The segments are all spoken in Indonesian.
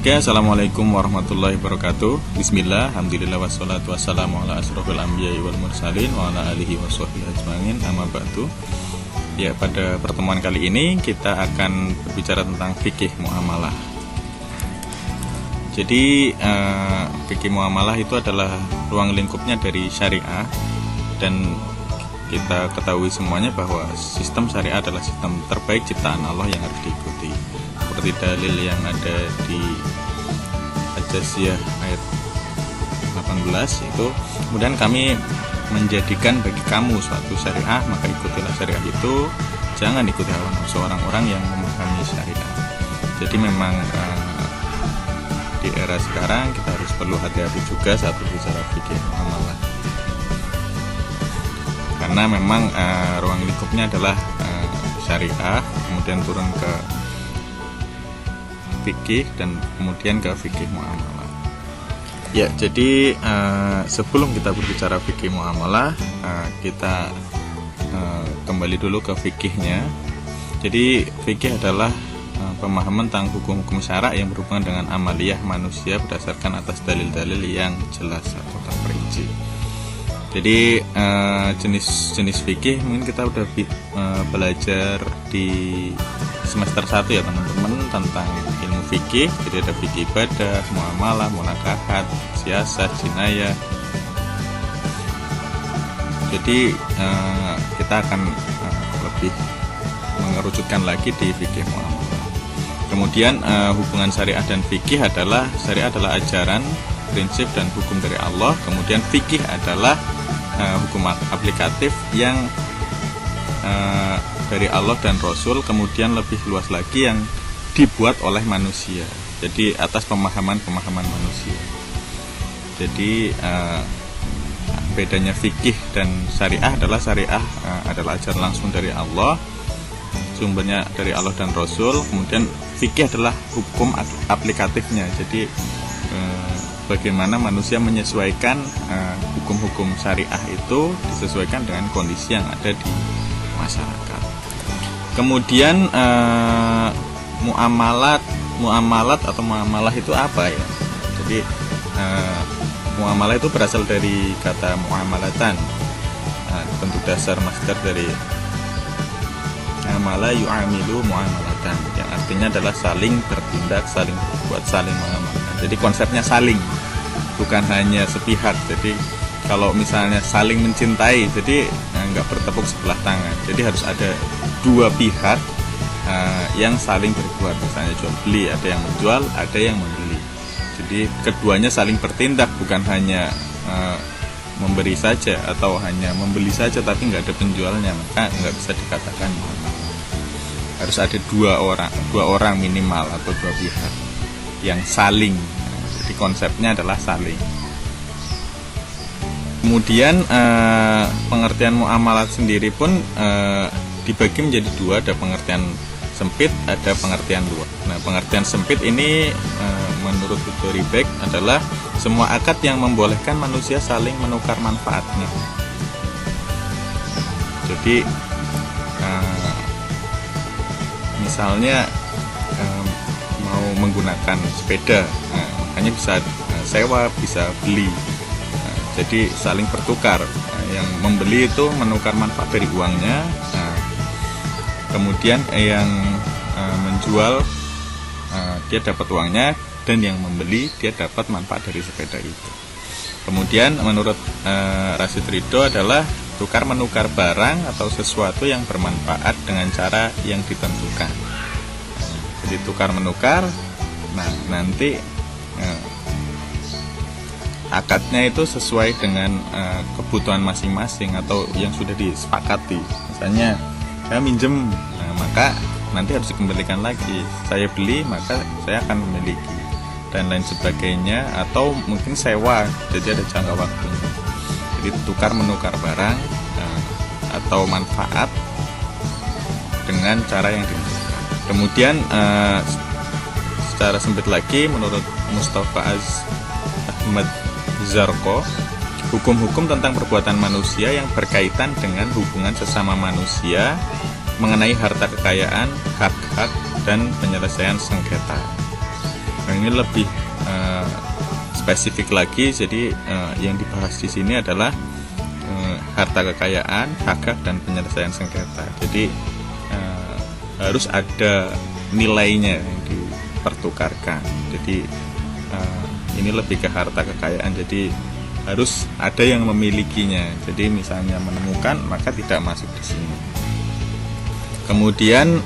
Oke, assalamualaikum warahmatullahi wabarakatuh. Bismillah, alhamdulillah, wassalatu wassalamu ala asrofil anbiya'i wal mursalin wa ala alihi wa sahbihi ajma'in, amma ba'du. Ya, pada pertemuan kali ini kita akan berbicara tentang fikih muamalah. Jadi fikih muamalah itu adalah ruang lingkupnya dari syariah, dan kita ketahui semuanya bahwa sistem syariah adalah sistem terbaik ciptaan Allah yang harus diikuti. Seperti dalil yang ada di Al-Jathiyah ayat 18 itu, kemudian kami menjadikan bagi kamu suatu syariah, maka ikutilah syariah itu, jangan ikuti hawa nafsu orang-orang yang memahami syariah. Jadi memang di era sekarang kita harus perlu hati-hati juga saat berbicara fikih muamalah, karena memang ruang lingkupnya adalah syariah, kemudian turun ke fikih, dan kemudian ke fikih muamalah. Ya, jadi sebelum kita berbicara fikih muamalah, kita kembali dulu ke fikihnya. Jadi fikih adalah pemahaman tentang hukum-hukum syara yang berhubungan dengan amaliyah manusia berdasarkan atas dalil-dalil yang jelas atau terperinci. Jadi jenis-jenis fikih mungkin kita udah belajar di semester 1 ya teman-teman, tentang ilmu fikih. Jadi ada fikih ibadah, muamalah, munakahat, siasah, jinayah. Jadi kita akan lebih mengerucutkan lagi di fikih muamalah. Kemudian hubungan syariah dan fikih adalah, syariah adalah ajaran, prinsip dan hukum dari Allah. Kemudian fikih adalah hukum aplikatif yang dari Allah dan Rasul, kemudian lebih luas lagi yang dibuat oleh manusia. Jadi atas pemahaman-pemahaman manusia. Jadi bedanya fikih dan syariah adalah syariah adalah ajaran langsung dari Allah, sumbernya dari Allah dan Rasul. Kemudian fikih adalah hukum aplikatifnya. Jadi bagaimana manusia menyesuaikan hukum-hukum syariah itu disesuaikan dengan kondisi yang ada di masyarakat. Kemudian muamalat atau muamalah itu apa ya? Jadi muamalah itu berasal dari kata muamalatan, bentuk dasar masdar dari amala yu'amilu muamalatan, yang artinya adalah saling bertindak, saling berbuat, saling mengamalkan. Jadi konsepnya saling, bukan hanya sepihak. Jadi kalau misalnya saling mencintai, jadi nggak bertepuk sebelah tangan. Jadi harus ada dua pihak yang saling berbuat. Misalnya jual beli, ada yang menjual, ada yang membeli. Jadi keduanya saling bertindak, bukan hanya memberi saja atau hanya membeli saja tapi nggak ada penjualnya, maka nggak bisa dikatakan muamalah. Harus ada dua orang minimal atau dua pihak yang saling. Jadi konsepnya adalah saling. Kemudian pengertian muamalat sendiri pun dibagi menjadi dua, ada pengertian sempit, ada pengertian luas. Nah, pengertian sempit ini menurut Hudori Beck adalah semua akad yang membolehkan manusia saling menukar manfaatnya. Jadi misalnya mau menggunakan sepeda, makanya bisa sewa, bisa beli. Jadi saling bertukar. Yang membeli itu menukar manfaat dari uangnya. Kemudian yang menjual dia dapat uangnya, dan yang membeli dia dapat manfaat dari sepeda itu. Kemudian menurut Rashid Ridho adalah tukar menukar barang atau sesuatu yang bermanfaat dengan cara yang ditentukan. Jadi tukar menukar. Nah, nanti akadnya itu sesuai dengan kebutuhan masing-masing atau yang sudah disepakati. Misalnya saya minjem, maka nanti harus dikembalikan lagi. Saya beli, maka saya akan memiliki, dan lain sebagainya. Atau mungkin sewa, jadi ada jangka waktunya. Jadi tukar menukar barang atau manfaat dengan cara yang ditentukan. Kemudian secara sempit lagi, menurut Mustafa Ahmad Zarko, hukum-hukum tentang perbuatan manusia yang berkaitan dengan hubungan sesama manusia mengenai harta kekayaan, hak-hak, dan penyelesaian sengketa. Nah, ini lebih spesifik lagi. Jadi yang dibahas di sini adalah harta kekayaan, hak dan penyelesaian sengketa. Jadi harus ada nilainya yang dipertukarkan. Jadi ini lebih ke harta kekayaan. Jadi harus ada yang memilikinya. Jadi misalnya menemukan, maka tidak masuk di sini. Kemudian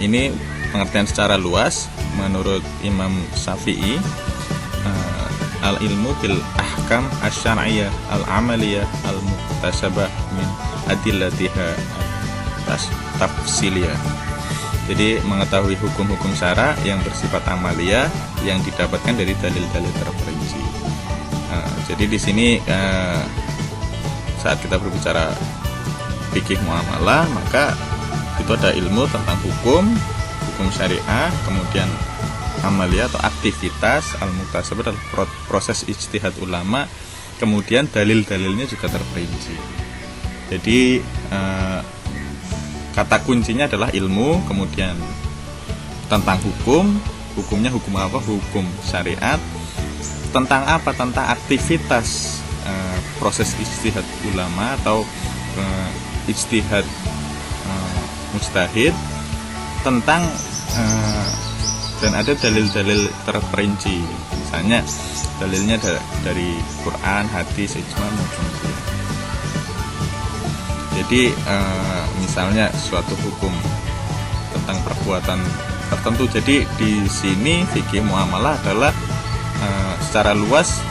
ini pengertian secara luas menurut Imam Syafi'i, al-ilmu bil ahkam asy-syar'iyyah al-amaliyah al-muktasabah min adillatiha tafsiliyah. Jadi mengetahui hukum-hukum syara yang bersifat amaliyah yang didapatkan dari dalil-dalil terperinci. Jadi di sini saat kita berbicara fikih muamalah, maka itu ada ilmu tentang hukum syariah, kemudian amaliyah atau aktivitas, al-muktasabah adalah proses ijtihad ulama, kemudian dalil-dalilnya juga terperinci. Jadi kata kuncinya adalah ilmu, kemudian tentang hukumnya hukum apa? Hukum syariat. Tentang apa? Tentang aktivitas proses ijtihad ulama atau ijtihad mujtahid, tentang dan ada dalil-dalil terperinci. Misalnya dalilnya dari Quran, hadis, ijma maupun qiyas. Jadi misalnya suatu hukum tentang perbuatan tertentu. Jadi di sini fikih muamalah adalah secara luas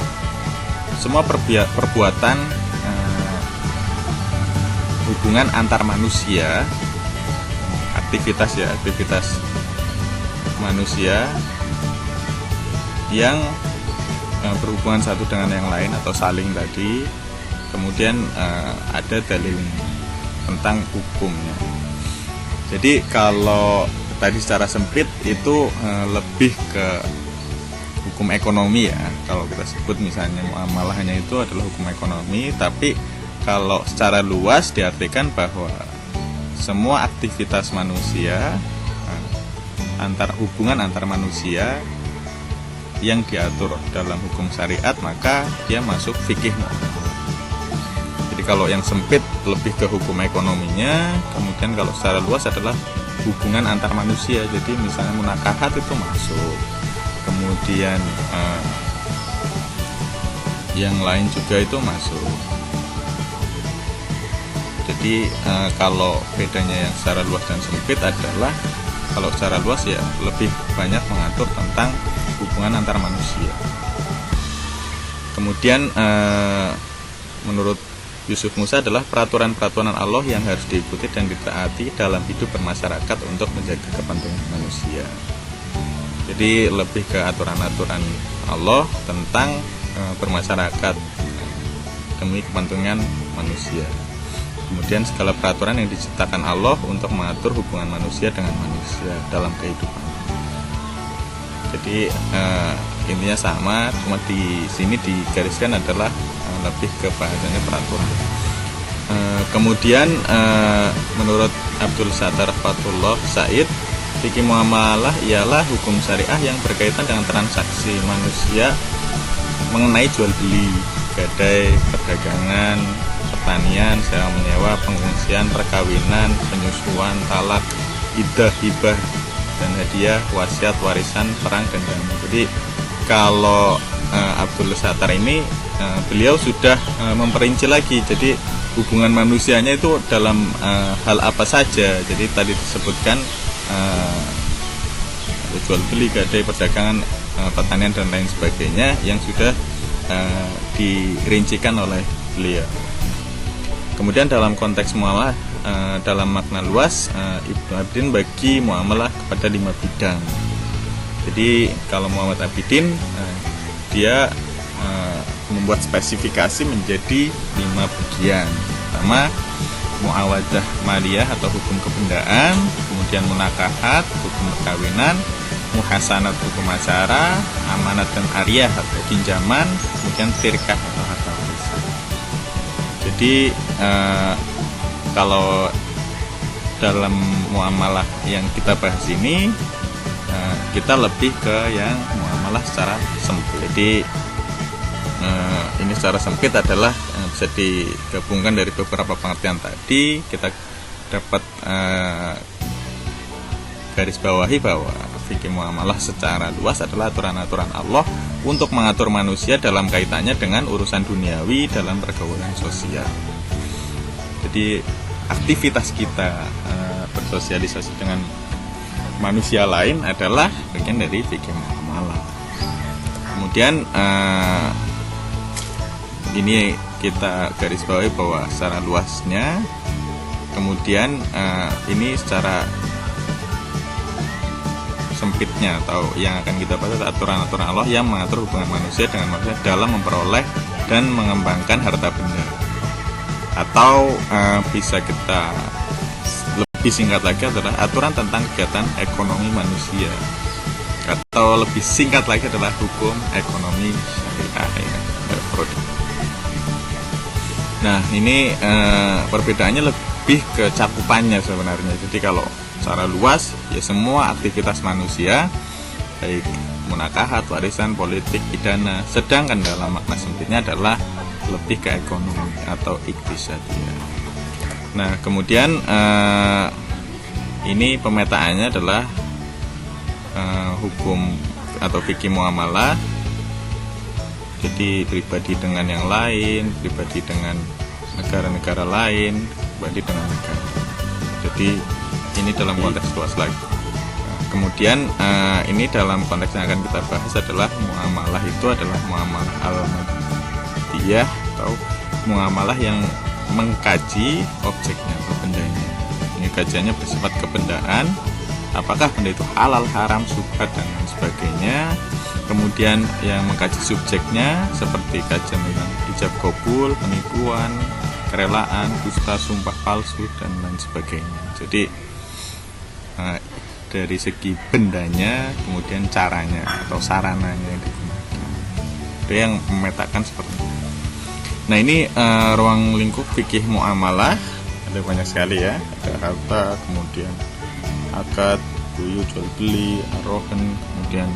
semua perbuatan hubungan antar manusia, aktivitas manusia yang berhubungan satu dengan yang lain atau saling tadi, kemudian ada dalil tentang hukumnya. Jadi kalau tadi secara sempit itu lebih ke hukum ekonomi ya, kalau kita sebut misalnya muamalahnya itu adalah hukum ekonomi. Tapi kalau secara luas diartikan bahwa semua aktivitas manusia, hubungan antar manusia yang diatur dalam hukum syariat, maka dia masuk fikih muamalah. Jadi kalau yang sempit lebih ke hukum ekonominya, kemudian kalau secara luas adalah hubungan antar manusia. Jadi misalnya munakahat itu masuk, kemudian yang lain juga itu masuk. Jadi kalau bedanya yang secara luas dan sempit adalah, kalau secara luas ya lebih banyak mengatur tentang hubungan antar manusia. Kemudian menurut Yusuf Musa adalah peraturan-peraturan Allah yang harus diikuti dan ditaati dalam hidup bermasyarakat untuk menjaga kepentingan manusia. Jadi lebih ke aturan-aturan Allah tentang bermasyarakat demi kepentingan manusia. Kemudian segala peraturan yang diciptakan Allah untuk mengatur hubungan manusia dengan manusia dalam kehidupan. Jadi intinya sama, cuma di sini digariskan adalah lebih ke bahasanya peraturan. Kemudian menurut Abdul Sattar Fatullah Said, fikih muamalah ialah hukum syariah yang berkaitan dengan transaksi manusia mengenai jual beli, gadai, perdagangan, pertanian, sewa menyewa, pengungsian, perkawinan, penyusuan, talak, iddah, hibah, dan hadiah, wasiat, warisan, perang, dan damai. Jadi kalau Abdul Sattar ini beliau sudah memperinci lagi. Jadi hubungan manusianya itu dalam hal apa saja. Jadi tadi disebutkan jual beli, gadai, perdagangan, pertanian dan lain sebagainya yang sudah dirincikan oleh beliau. Kemudian dalam konteks muamalah dalam makna luas, Ibnu Abidin bagi muamalah kepada 5 bidang. Jadi kalau Muhammad Abidin dia membuat spesifikasi menjadi 5 bagian. Pertama, muawadah maliyah atau hukum kebendaan, kemudian munakahat, hukum perkawinan, muhasanat, hukum acara, amanat dan ariyah atau pinjaman, kemudian tirkah atau harta warisan. Jadi kalau dalam muamalah yang kita bahas ini, kita lebih ke yang muamalah secara sempit. Jadi ini secara sempit adalah bisa digabungkan dari beberapa pengertian tadi. Kita dapat garis bawahi bahwa fikih muamalah secara luas adalah aturan-aturan Allah untuk mengatur manusia dalam kaitannya dengan urusan duniawi dalam pergaulan sosial. Jadi aktivitas kita bersosialisasi dengan manusia lain adalah bagian dari fikih muamalah. Kemudian ini kita garis bawahi bahwa secara luasnya. Kemudian ini secara sempitnya atau yang akan kita bahas aturan-aturan Allah yang mengatur hubungan manusia dengan manusia dalam memperoleh dan mengembangkan harta benda. Atau bisa kita lebih singkat lagi adalah aturan tentang kegiatan ekonomi manusia, atau lebih singkat lagi adalah hukum ekonomi syariah. Nah, ini perbedaannya lebih ke cakupannya sebenarnya. Jadi kalau secara luas ya semua aktivitas manusia, baik munakahat, warisan, politik, pidana. Sedangkan dalam makna sempitnya adalah lebih ke ekonomi atau iqtisadiyah. Nah, kemudian ini pemetaannya adalah hukum atau fikih muamalah. Jadi pribadi dengan yang lain, pribadi dengan negara-negara lain, pribadi dengan negara. Jadi ini dalam konteks luas lagi. Kemudian ini dalam konteks yang akan kita bahas adalah muamalah itu adalah muamalah al-madiyah atau muamalah yang mengkaji objeknya atau bendanya. Ini kajiannya bersifat kebendaan, apakah benda itu halal, haram, syubhat dan lain sebagainya. Kemudian yang mengkaji subjeknya seperti kajian tentang ijab kabul, penipuan, kerelaan, dusta, sumpah palsu dan lain sebagainya. Jadi dari segi bendanya, kemudian caranya atau sarananya yang digunakan, itu yang memetakan seperti itu. Nah, ini ruang lingkup fikih muamalah ada banyak sekali ya. Ada harta, kemudian akad, buyu, jual beli, arohen, kemudian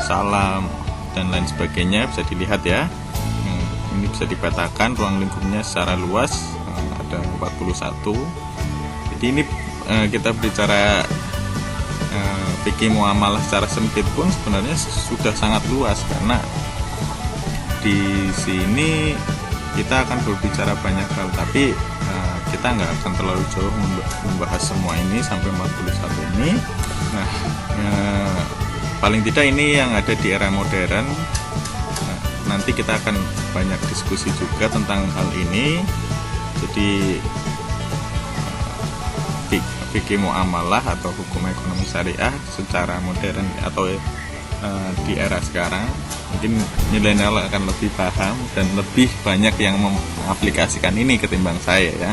salam dan lain sebagainya, bisa dilihat ya. Ini bisa dipetakan ruang lingkupnya secara luas, ada 41. Jadi ini kita bicara fikih muamalah secara sempit pun sebenarnya sudah sangat luas, karena di sini kita akan berbicara banyak hal, tapi kita nggak akan terlalu jauh membahas semua ini sampai 41 ini. Nah, paling tidak ini yang ada di era modern. Nanti kita akan banyak diskusi juga tentang hal ini. Jadi fikih muamalah atau hukum ekonomi syariah secara modern atau di era sekarang, mungkin milenial akan lebih paham dan lebih banyak yang mengaplikasikan ini ketimbang saya ya.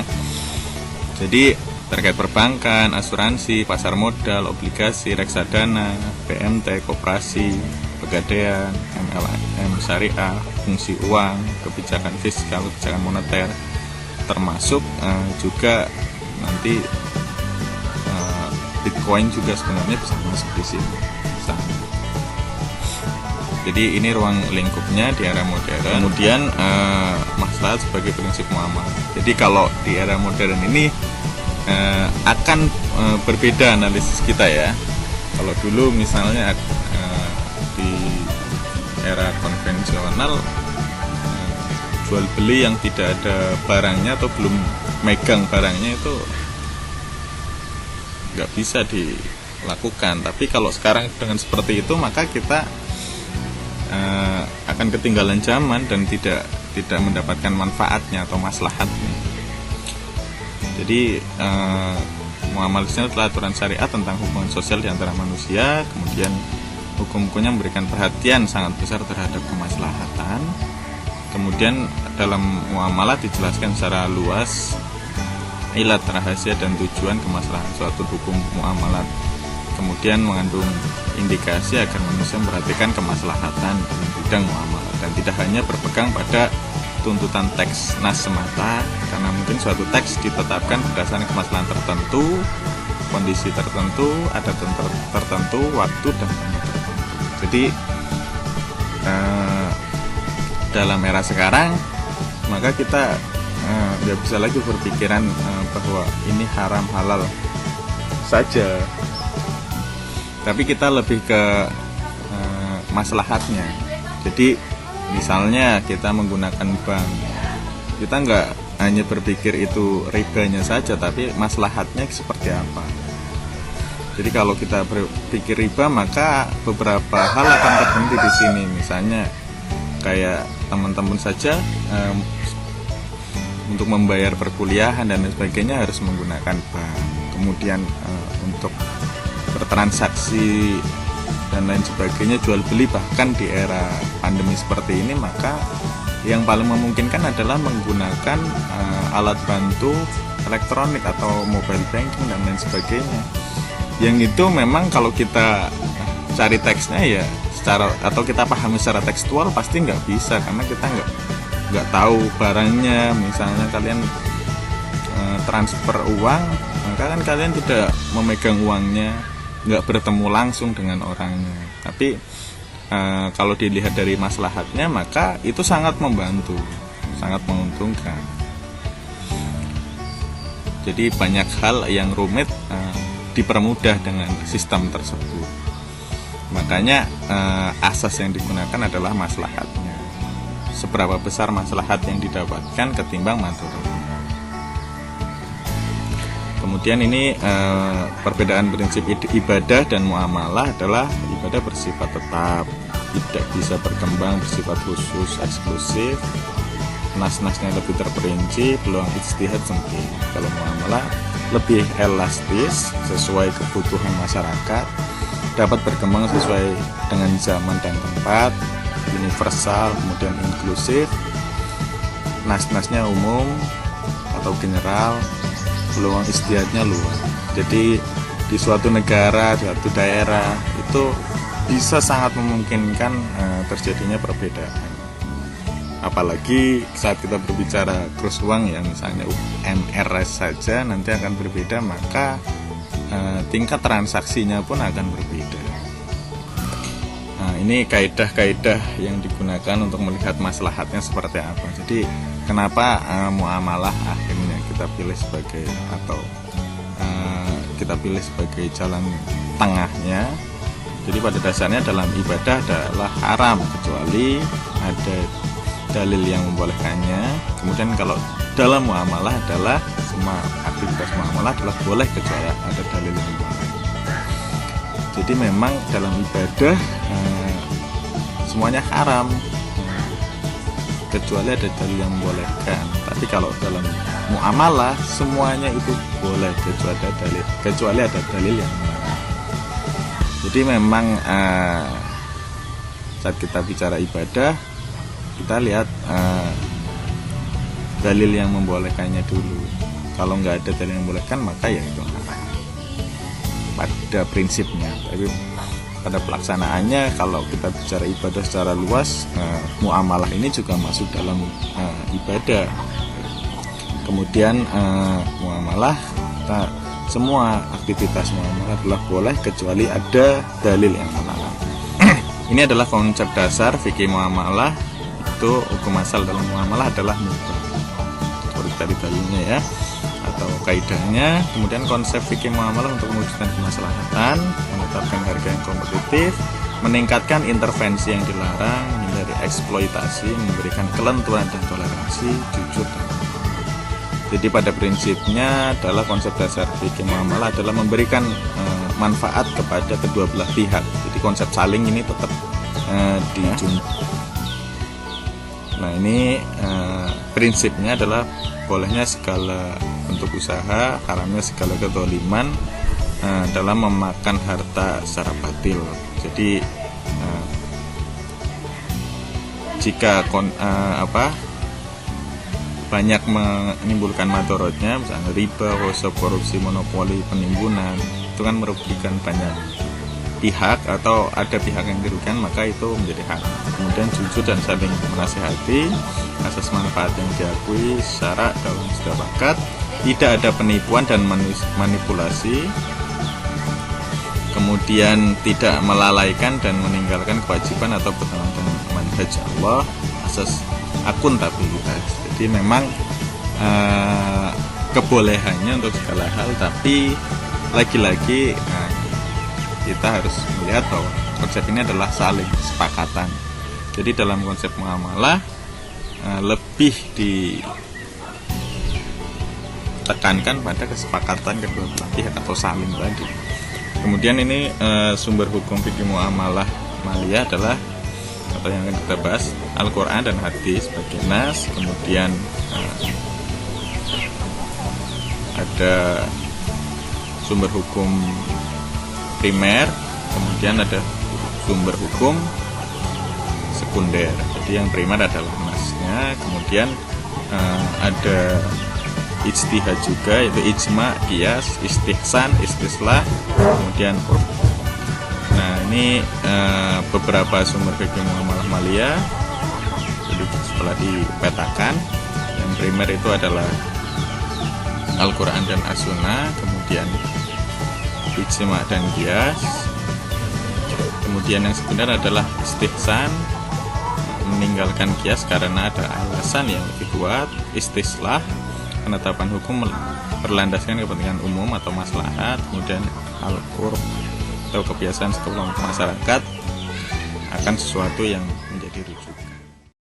Jadi terkait perbankan, asuransi, pasar modal, obligasi, reksadana, PMT, koperasi, pegadaian, MLM syariah, fungsi uang, kebijakan fiskal, kebijakan moneter, termasuk juga nanti Bitcoin juga sebenarnya bisa masuk di sini. Jadi ini ruang lingkupnya di era modern. Kemudian maslahat sebagai prinsip muamalah. Jadi kalau di era modern ini akan berbeda analisis kita ya. Kalau dulu misalnya di era konvensional jual beli yang tidak ada barangnya atau belum megang barangnya itu nggak bisa dilakukan. Tapi kalau sekarang dengan seperti itu, maka kita akan ketinggalan zaman dan tidak mendapatkan manfaatnya atau maslahatnya. Jadi muamalah adalah aturan syariat tentang hubungan sosial di antara manusia. Kemudian hukum-hukumnya memberikan perhatian sangat besar terhadap kemaslahatan. Kemudian dalam muamalah dijelaskan secara luas ilat, rahasia dan tujuan kemaslahatan suatu hukum muamalah. Kemudian mengandung indikasi agar manusia memperhatikan kemaslahatan dalam bidang muamalah dan tidak hanya berpegang pada tuntutan teks nas semata, karena mungkin suatu teks ditetapkan berdasarkan kemaslahatan tertentu kondisi tertentu, ada tertentu, waktu dan tempat tertentu. Jadi dalam era sekarang maka kita nggak bisa lagi berpikiran bahwa ini haram halal saja, tapi kita lebih ke maslahatnya. Jadi misalnya kita menggunakan bank, kita nggak hanya berpikir itu ribanya saja, tapi maslahatnya seperti apa. Jadi kalau kita berpikir riba, maka beberapa hal akan terhenti di sini. Misalnya kayak teman-teman saja untuk membayar perkuliahan dan sebagainya harus menggunakan bank. Kemudian untuk bertransaksi dan lain sebagainya, jual beli, bahkan di era pandemi seperti ini, maka yang paling memungkinkan adalah menggunakan alat bantu elektronik atau mobile banking dan lain sebagainya. Yang itu memang kalau kita cari teksnya ya secara, atau kita pahami secara tekstual, pasti nggak bisa, karena kita nggak tahu barangnya. Misalnya kalian transfer uang, maka kan kalian tidak memegang uangnya, nggak bertemu langsung dengan orangnya. Tapi kalau dilihat dari maslahatnya, maka itu sangat membantu, sangat menguntungkan. Jadi banyak hal yang rumit dipermudah dengan sistem tersebut. Makanya asas yang digunakan adalah maslahatnya. Seberapa besar maslahat yang didapatkan ketimbang madharatnya. Kemudian ini perbedaan prinsip ibadah dan muamalah adalah ibadah bersifat tetap, tidak bisa berkembang, bersifat khusus, eksklusif, nas-nasnya lebih terperinci, peluang ijtihad sempit. Kalau muamalah lebih elastis, sesuai kebutuhan masyarakat, dapat berkembang sesuai dengan zaman dan tempat, universal, kemudian inklusif, nas-nasnya umum atau general, peluang ijtihadnya luas. Jadi di suatu negara, suatu daerah itu bisa sangat memungkinkan terjadinya perbedaan. Apalagi saat kita berbicara kurs uang, ya misalnya UMRS saja nanti akan berbeda, maka tingkat transaksinya pun akan berbeda. Nah, ini kaidah-kaidah yang digunakan untuk melihat maslahatnya seperti apa. Jadi kenapa muamalah akhirnya kita pilih sebagai sebagai jalan tengahnya. Jadi pada dasarnya dalam ibadah adalah haram kecuali ada dalil yang membolehkannya. Kemudian kalau dalam muamalah adalah semua aktivitas muamalah adalah boleh kecuali ada dalil yang membolehkannya. Jadi memang dalam ibadah semuanya haram kecuali ada dalil yang membolehkan. Tapi kalau dalam muamalah semuanya itu boleh kecuali ada dalil yang melarang. Jadi memang saat kita bicara ibadah, kita lihat dalil yang membolehkannya dulu. Kalau nggak ada dalil yang membolehkan, maka ya itu haram pada prinsipnya. Tapi pada pelaksanaannya, kalau kita bicara ibadah secara luas, muamalah ini juga masuk dalam ibadah. Kemudian muamalah, semua aktivitas muamalah adalah boleh kecuali ada dalil yang melarang. Ini adalah konsep dasar fikih muamalah. Itu hukum asal dalam muamalah adalah mubah. Seperti tadi dalilnya ya, atau kaidahnya. Kemudian konsep fikih muamalah untuk mewujudkan kemaslahatan, menetapkan harga yang kompetitif, meningkatkan intervensi yang dilarang, menghindari eksploitasi, memberikan kelenturan dan toleransi, jujur dan amanah. Jadi pada prinsipnya adalah konsep dasar fikih muamalah adalah memberikan manfaat kepada kedua belah pihak. Jadi konsep saling ini tetap dijunjung. Nah ini prinsipnya adalah bolehnya segala bentuk usaha, haramnya segala kezaliman dalam memakan harta secara batil. Jadi jika banyak menimbulkan madorotnya, misalnya riba, gosip, korupsi, monopoli, penimbunan, itu kan merugikan banyak pihak atau ada pihak yang dirugikan, maka itu menjadi haram. Kemudian jujur dan saling menasihati, asas manfaat yang diakui, syarat dalam sepakat, tidak ada penipuan dan manipulasi, kemudian tidak melalaikan dan meninggalkan kewajiban atau bertentangan dengan manhaj Allah, asas akuntabilitas. Jadi memang kebolehannya untuk segala hal, tapi lagi-lagi kita harus melihat bahwa konsep ini adalah saling kesepakatan. Jadi dalam konsep muamalah lebih ditekankan pada kesepakatan kedua belah pihak atau saling tadi. Kemudian ini sumber hukum fikih muamalah maliyah adalah atau yang akan kita bahas Al-Quran dan hadis sebagai nas, kemudian ada sumber hukum primer, kemudian ada sumber hukum sekunder. Jadi yang primer adalah nasnya, kemudian ada ijtihad juga, yaitu ijma, qiyas, istihsan, istislah, kemudian urf. Nah, ini beberapa sumber fikih muamalah maliyah. Jadi setelah dipetakan, yang primer itu adalah Al-Quran dan As-Sunnah, kemudian ijma dan qiyas, kemudian yang sekunder adalah istihsan, meninggalkan qiyas karena ada alasan yang lebih kuat, istislah, penetapan hukum berlandaskan kepentingan umum atau maslahat, kemudian al-urf atau kebiasaan sekelompok masyarakat akan sesuatu yang